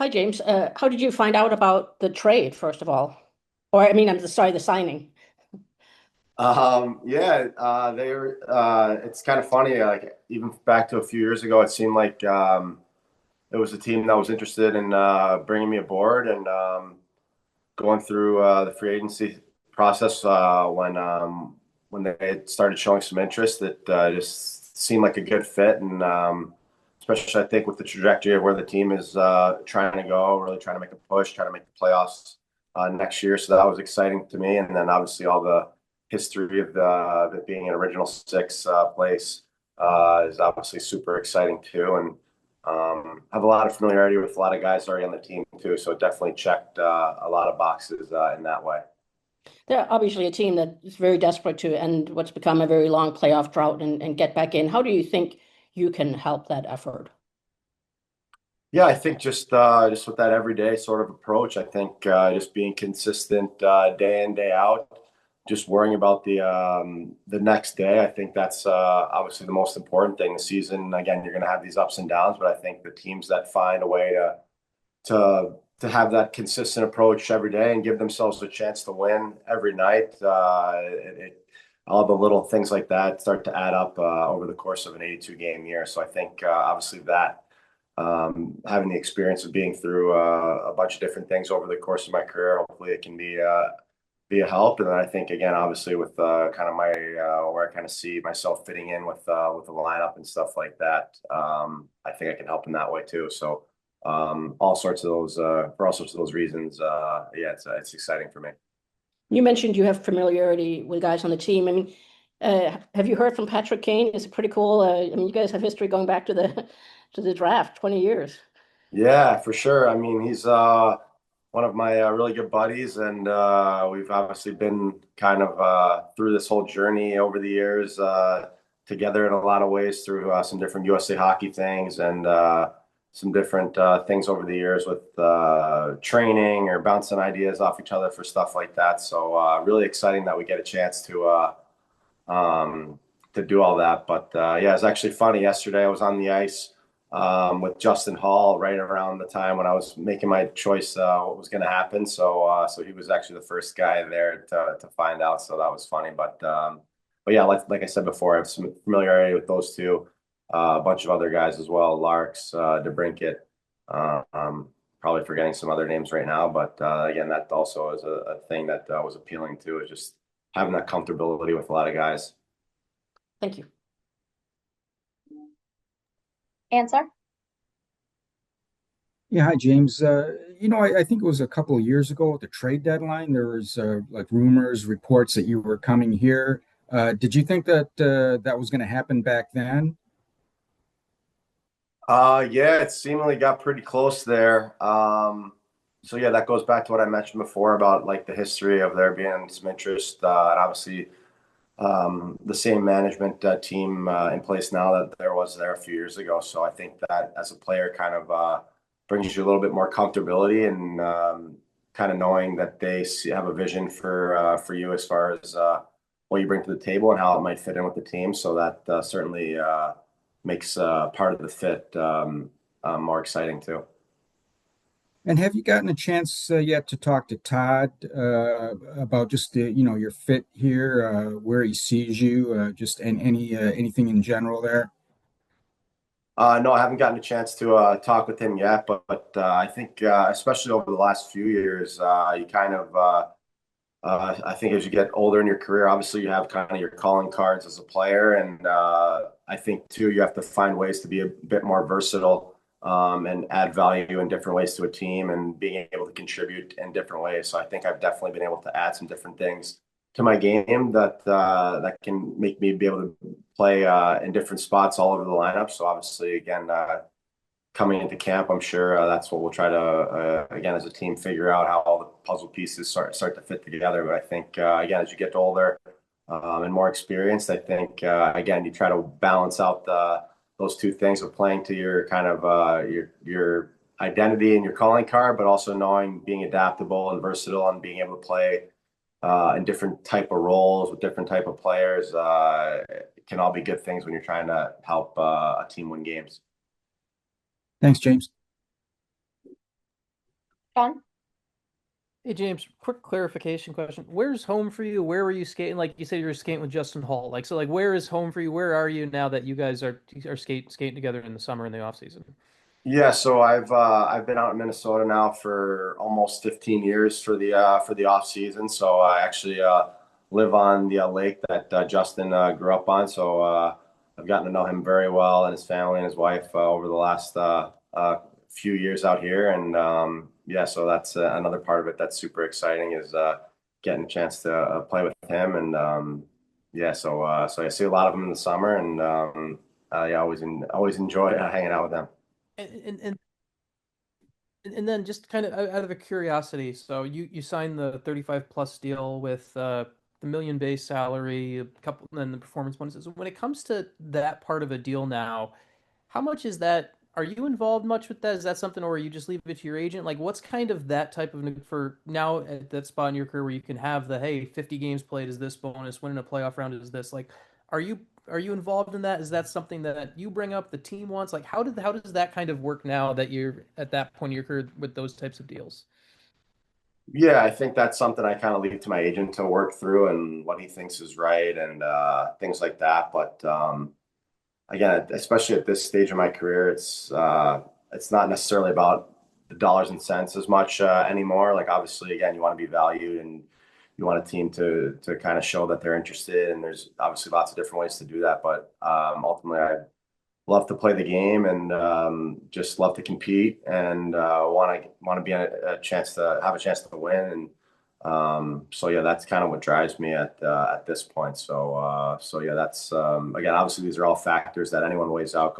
Hi, James. How did you find out about the trade, first of all? Or, I mean, I'm sorry, the signing. It's kind of funny. Like even back to a few years ago, it seemed like it was a team that was interested in bringing me aboard and going through the free agency process when they had started showing some interest. That just seemed like a good fit, and especially I think with the trajectory of where the team is trying to go, really trying to make a push, trying to make the playoffs next year. So that was exciting to me, and then obviously all the history of it being an original six place is obviously super exciting too, and have a lot of familiarity with a lot of guys already on the team too. So it definitely checked a lot of boxes in that way. They're obviously a team that is very desperate to end what's become a very long playoff drought and get back in. How do you think you can help that effort? Yeah, I think just with that everyday sort of approach, I think just being consistent day in day out, just worrying about the next day. I think that's obviously the most important thing. The season again, you're going to have these ups and downs, but I think the teams that find a way to have that consistent approach every day and give themselves a chance to win every night, all the little things like that start to add up over the course of an 82 game year. So I think obviously that having the experience of being through a bunch of different things over the course of my career. Hopefully, it can be a help. And then I think again, obviously, with kind of my where I kind of see myself fitting in with the lineup and stuff like that, I think I can help in that way too. So all sorts of those for all sorts of those reasons, yeah, it's exciting for me. You mentioned you have familiarity with guys on the team. I mean, have you heard from Patrick Kane? It's pretty cool. I mean, you guys have history going back to the to the draft, 20 years. Yeah, for sure. I mean, he's one of my really good buddies, and we've obviously been kind of through this whole journey over the years together in a lot of ways through some different USA hockey things and some different things over the years with training or bouncing ideas off each other for stuff like that. So really exciting that we get a chance to do all that. But yeah, it's actually funny. Yesterday, I was on the ice with Justin Hall right around the time when I was making my choice what was going to happen. So he was actually the first guy there to find out. So that was funny. But yeah, like I said before, I have some familiarity with those two, a bunch of other guys as well, Larks, DeBrincat. Probably forgetting some other names right now, but again, that also is a thing that was appealing to, is just having that comfortability with a lot of guys. Thank you. Answer. Yeah, hi James. I think it was a couple of years ago at the trade deadline. There was like rumors, reports that you were coming here. Did you think that that was going to happen back then? Yeah, it seemingly got pretty close there. So yeah, that goes back to what I mentioned before about like the history of there being some interest, and obviously the same management team in place now that there was there a few years ago. So I think that as a player, kind of brings you a little bit more comfortability and kind of knowing that have a vision for you as far as what you bring to the table and how it might fit in with the team. So that certainly makes part of the fit more exciting too. And have you gotten a chance yet to talk to Todd about just your fit here, where he sees you, just anything in general there? No, I haven't gotten a chance to talk with him yet, but I think especially over the last few years, you kind of I think as you get older in your career, obviously you have kind of your calling cards as a player, and I think too you have to find ways to be a bit more versatile and add value in different ways to a team and being able to contribute in different ways. So I think I've definitely been able to add some different things to my game that can make me be able to play in different spots all over the lineup. So obviously, again, coming into camp, I'm sure that's what we'll try to again as a team figure out how all the puzzle pieces start to fit together. But I think again, as you get older and more experienced, I think again you try to balance out those two things of playing to your kind of your identity and your calling card, but also knowing being adaptable and versatile and being able to play in different type of roles with different type of players. It can all be good things when you're trying to help a team win games. Thanks, James. John? Hey James, quick clarification question. Where's home for you? Where were you skating? Like you said, you were skating with Justin Hall. Like so, like where is home for you? Where are you now that you guys are skating together in the summer and the off season? Yeah, so I've been out in Minnesota now for almost 15 years for the off season. So I actually live on the lake that Justin grew up on. So I've gotten to know him very well and his family and his wife over the last few years out here. And yeah, so that's another part of it that's super exciting is getting a chance to play with him. And yeah, so I see a lot of them in the summer, and yeah, always enjoy hanging out with them. And and and, and then just kind of out of a curiosity, so you signed the 35 plus deal with the million base salary, a couple, and the performance bonuses. When it comes to that part of a deal now, how much is that? Are you involved much with that? Is that something, or you just leave it to your agent? Like, what's kind of that type of for now at that spot in your career where you can have the hey, 50 games played is this bonus, winning a playoff round is this. Like, are you involved in that? Is that something that you bring up, the team wants? Like, how does that kind of work now that you're at that point in your career with those types of deals? Yeah, I think that's something I kind of leave to my agent to work through and what he thinks is right and things like that. But again, especially at this stage of my career, it's not necessarily about the dollars and cents as much anymore. Like obviously, again, you want to be valued and you want a team to kind of show that they're interested. And there's obviously lots of different ways to do that. But ultimately, I love to play the game and just love to compete and want to be in a chance to have a chance to win. And so yeah, that's kind of what drives me at this point. So yeah, that's again, obviously these are all factors that anyone weighs out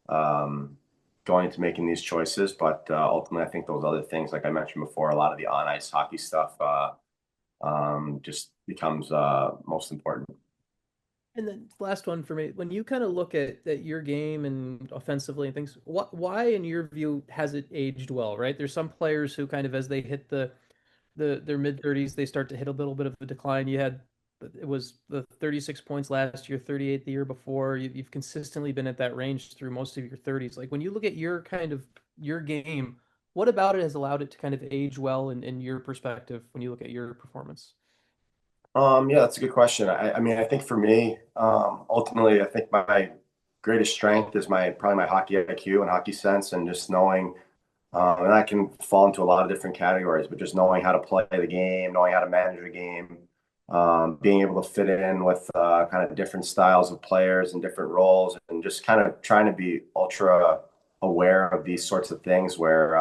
um, going into making these choices. But ultimately, I think those other things, like I mentioned before, a lot of the on ice hockey stuff just becomes most important. And then last one for me, when you kind of look at your game and offensively and things, why in your view has it aged well, right? There's some players who kind of as they hit their mid 30s, they start to hit a little bit of a decline. You had it was the 36 points last year, 38 the year before. You've consistently been at that range through most of your 30s. Like when you look at your kind of your game, what about it has allowed it to kind of age well in your perspective when you look at your performance? Yeah, that's a good question. I mean, I think for me, ultimately, I think my greatest strength is my probably my hockey IQ and hockey sense, and just knowing, and that can fall into a lot of different categories, but just knowing how to play the game, knowing how to manage the game, being able to fit in with kind of different styles of players and different roles, and just kind of trying to be ultra aware of these sorts of things where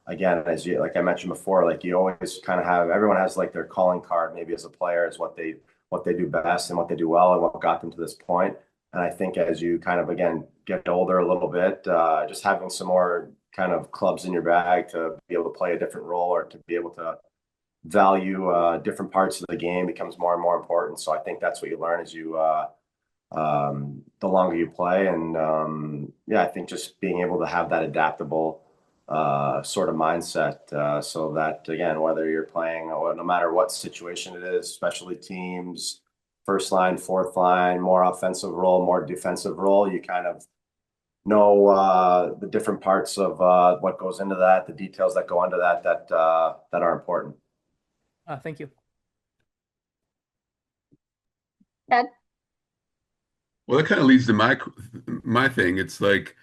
again, as you like I mentioned before, like you always kind of have everyone has like their calling card maybe as a player is what they do best and what they do well and what got them to this point. And I think as you kind of again get older a little bit, just having some more kind of clubs in your bag to be able to play a different role or to be able to value different parts of the game becomes more and more important. So I think that's what you learn as you the longer you play. And yeah, I think just being able to have that adaptable sort of mindset so that, again, whether you're playing or no matter what situation it is, especially teams, first line, fourth line, more offensive role, more defensive role, you kind of know the different parts of what goes into that, the details that go into that are important. Thank you. Ed? Well, that kind of leads to my thing. It's like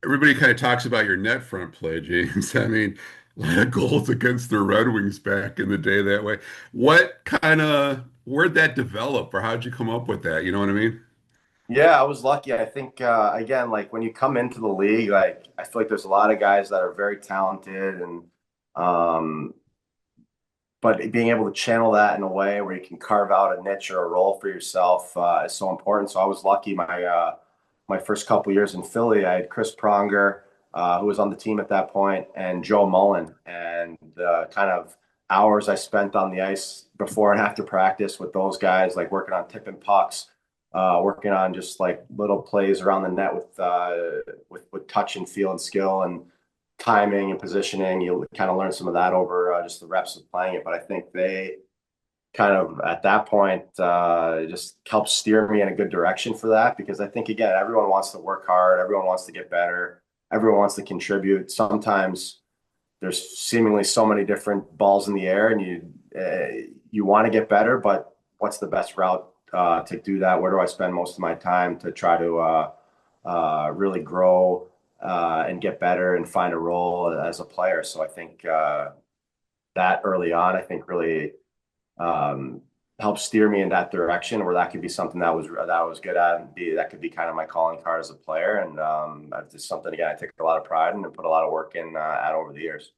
everybody kind of talks about your net front play, James. I mean, a lot of goals against the Red Wings back in the day that way. Where'd that develop, or how'd you come up with that? You know what I mean? Yeah, I was lucky. I think again, like when you come into the league, like I feel like there's a lot of guys that are very talented and um, but being able to channel that in a way where you can carve out a niche or a role for yourself is so important. So I was lucky. My first couple years in Philly, I had Chris Pronger, who was on the team at that point, and Joe Mullen, and the kind of hours I spent on the ice before and after practice with those guys, like working on tipping pucks, working on just like little plays around the net with touch and feel and skill and timing and positioning. You'll kind of learn some of that over just the reps of playing it. But I think they kind of at that point just helped steer me in a good direction for that because I think again everyone wants to work hard, everyone wants to get better, everyone wants to contribute. Sometimes there's seemingly so many different balls in the air, and you want to get better, but what's the best route to do that? Where do I spend most of my time to try to really grow and get better and find a role as a player? So I think that early on, I think really helped steer me in that direction, where that could be something that I was good at, and that could be kind of my calling card as a player. And that's just something, again, I take a lot of pride in and put a lot of work in at over the years.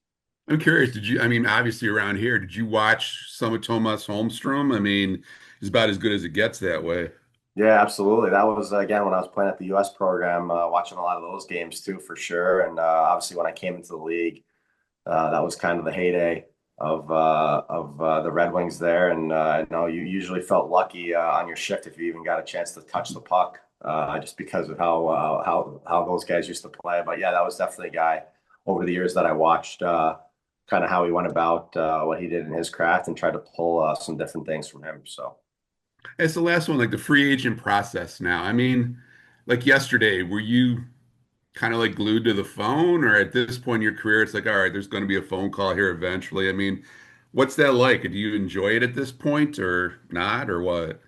I'm curious, I mean, obviously around here, did you watch some of Tomas Holmstrom? I mean, it's about as good as it gets that way. Yeah, absolutely. That was, again, when I was playing at the U.S. program, watching a lot of those games too, for sure. And obviously, when I came into the league, that was kind of the heyday of the Red Wings there. And I know you usually felt lucky on your shift if you even got a chance to touch the puck, just because of how those guys used to play. But yeah, that was definitely a guy over the years that I watched, kind of how he went about what he did in his craft, and tried to pull some different things from him. So. It's the last one, like the free agent process now. I mean, like yesterday, were you kind of like glued to the phone, or at this point in your career, it's like, all right, there's going to be a phone call here eventually? I mean, what's that like? Do you enjoy it at this point or not, or what?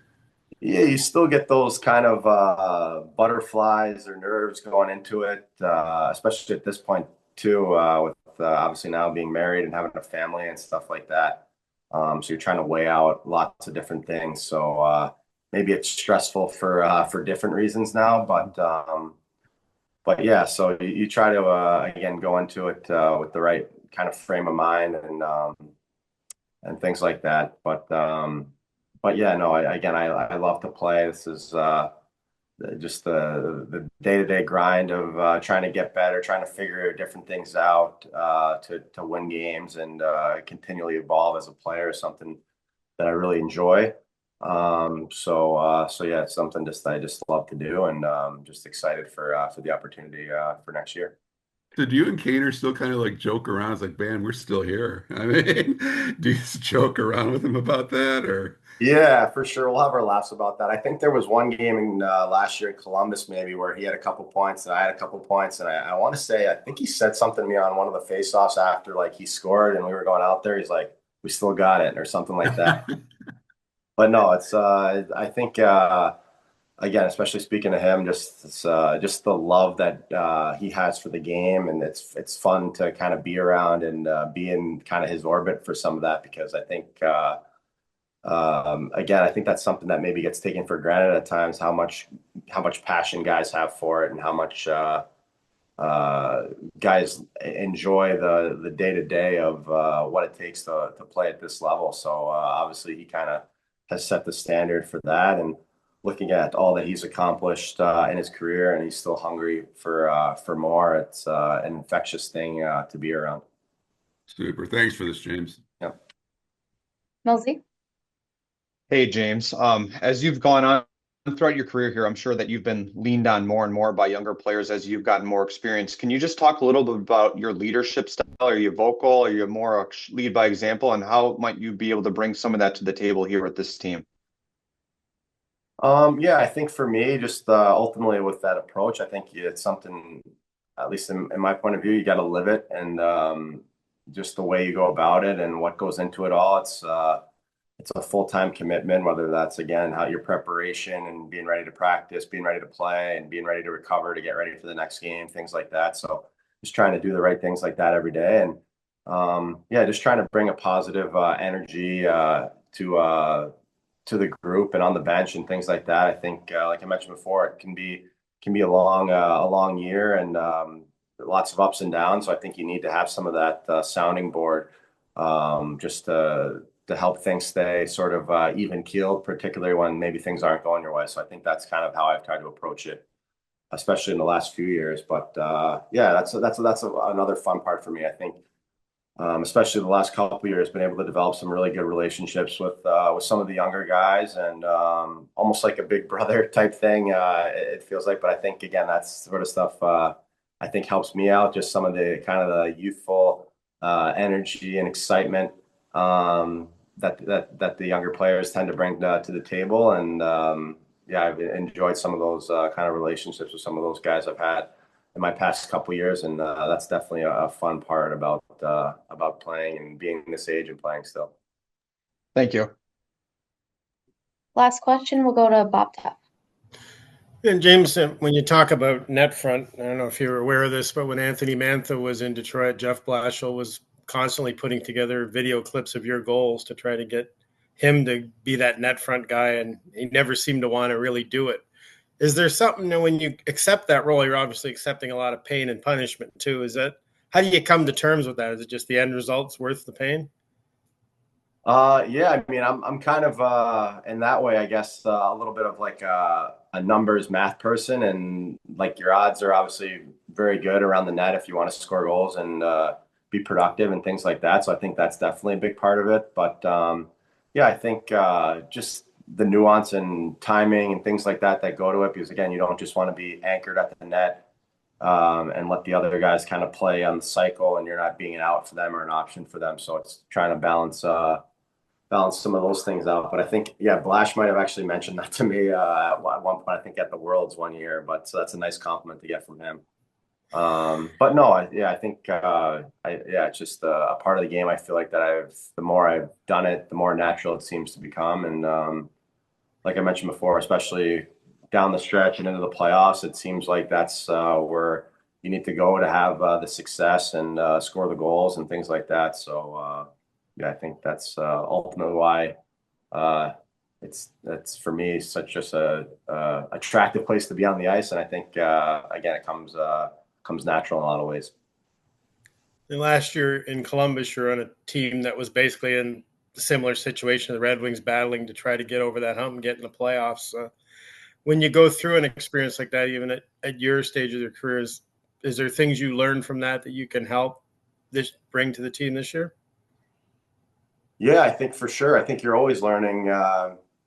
Yeah, you still get those kind of butterflies or nerves going into it, especially at this point too, with obviously now being married and having a family and stuff like that. So you're trying to weigh out lots of different things. So maybe it's stressful for different reasons now, but yeah. So you try to again go into it with the right kind of frame of mind and things like that. But yeah, no, I love to play. This is just the day-to-day grind of trying to get better, trying to figure different things out to win games and continually evolve as a player is something that I really enjoy. So yeah, it's something I just love to do, and just excited for the opportunity for next year. So do you and Kane are still kind of like joke around? It's like, man, we're still here. I mean, do you just joke around with him about that, or? Yeah, for sure. We'll have our laughs about that. I think there was one game in last year in Columbus, maybe, where he had a couple points and I had a couple points, and I want to say I think he said something to me on one of the faceoffs after like he scored and we were going out there. He's like, "We still got it," or something like that. But no, it's I think again, especially speaking to him, just the love that he has for the game, and it's fun to kind of be around and be in kind of his orbit for some of that, because I think. Again, I think that's something that maybe gets taken for granted at times, how much passion guys have for it, and how much guys enjoy the day to day of what it takes to play at this level. So obviously, he kind of has set the standard for that, and looking at all that he's accomplished in his career, and he's still hungry for more. It's an infectious thing to be around. Super. Thanks for this, James. Yeah. Milsey? Hey, James. As you've gone on throughout your career here, I'm sure that you've been leaned on more and more by younger players as you've gotten more experience. Can you just talk a little bit about your leadership style? Are you vocal? Are you more lead by example? And how might you be able to bring some of that to the table here with this team? Yeah, I think for me, just ultimately with that approach, I think it's something, at least in my point of view, you got to live it, and just the way you go about it and what goes into it all. It's a full-time commitment, whether that's, again, how your preparation and being ready to practice, being ready to play, and being ready to recover to get ready for the next game, things like that. So just trying to do the right things like that every day. And yeah, just trying to bring a positive energy to the group and on the bench and things like that. I think, like I mentioned before, it can be a long year, and lots of ups and downs. So I think you need to have some of that sounding board, just to help things stay sort of even keeled, particularly when maybe things aren't going your way. So I think that's kind of how I've tried to approach it, especially in the last few years. But yeah, that's another fun part for me. I think, especially the last couple of years, been able to develop some really good relationships with some of the younger guys, and almost like a big brother type thing. It feels like, but I think, again, that's sort of stuff I think helps me out. Just some of the kind of the youthful energy and excitement that the younger players tend to bring to the table. And yeah, I've enjoyed some of those kind of relationships with some of those guys I've had in my past couple years, and that's definitely a fun part about playing and being this age and playing still. Thank you. Last question, we'll go to Bob Tuff. And James, when you talk about Netfront, I don't know if you're aware of this, but when Anthony Mantha was in Detroit, Jeff Blashill was constantly putting together video clips of your goals to try to get him to be that Netfront guy, and he never seemed to want to really do it. Is there something that when you accept that role, you're obviously accepting a lot of pain and punishment too? How do you come to terms with that? Is it just the end result's worth the pain? Yeah, I mean, I'm kind of in that way, I guess, a little bit of like a numbers math person, and like your odds are obviously very good around the net if you want to score goals and be productive and things like that. So I think that's definitely a big part of it. But yeah, I think just the nuance and timing and things like that go to it, because again, you don't just want to be anchored at the net and let the other guys kind of play on the cycle, and you're not being an out for them or an option for them. So it's trying to balance some of those things out. But I think, yeah, Blash might have actually mentioned that to me at one point, I think at the Worlds one year. But so that's a nice compliment to get from him. But no, I think, it's just a part of the game. I feel like that the more I've done it, the more natural it seems to become. And like I mentioned before, especially down the stretch and into the playoffs, it seems like that's where you need to go to have the success and score the goals and things like that. So, yeah, I think that's ultimately why it's for me such just a attractive place to be on the ice, and I think again it comes natural in a lot of ways. And last year in Columbus, you're on a team that was basically in a similar situation, the Red Wings battling to try to get over that hump and get in the playoffs. When you go through an experience like that, even at your stage of your careers, is there things you learn from that you can help bring to the team this year? Yeah, I think for sure. I think you're always learning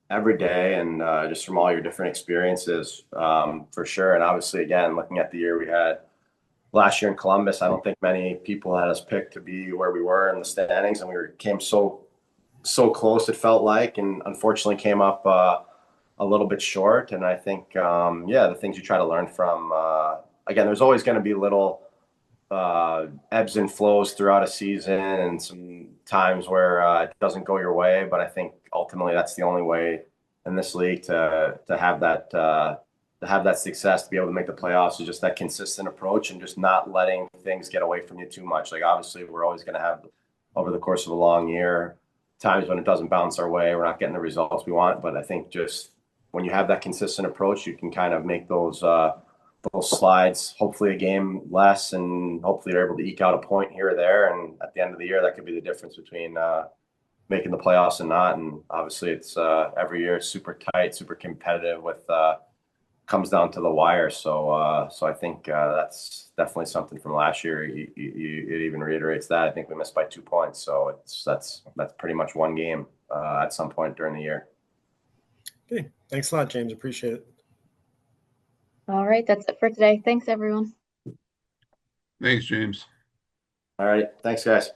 every day, and just from all your different experiences, for sure. And obviously, again, looking at the year we had last year in Columbus, I don't think many people had us picked to be where we were in the standings, and came so close. It felt like, and unfortunately, came up a little bit short. And I think, the things you try to learn from, again, there's always going to be little ebbs and flows throughout a season, and some times where it doesn't go your way. But I think ultimately that's the only way in this league to have that success, to be able to make the playoffs, is just that consistent approach and just not letting things get away from you too much. Like obviously we're always going to have, over the course of a long year, times when it doesn't bounce our way, we're not getting the results we want. But I think just when you have that consistent approach, you can kind of make those slides, hopefully a game less, and hopefully you're able to eke out a point here or there. And at the end of the year, that could be the difference between making the playoffs and not. And obviously it's every year it's super tight, super competitive, with comes down to the wire. So I think that's definitely something from last year. It even reiterates that. I think we missed by 2 points. So that's pretty much one game at some point during the year. Okay. Thanks a lot, James. Appreciate it. All right, that's it for today. Thanks, everyone. Thanks, James. All right. Thanks, guys.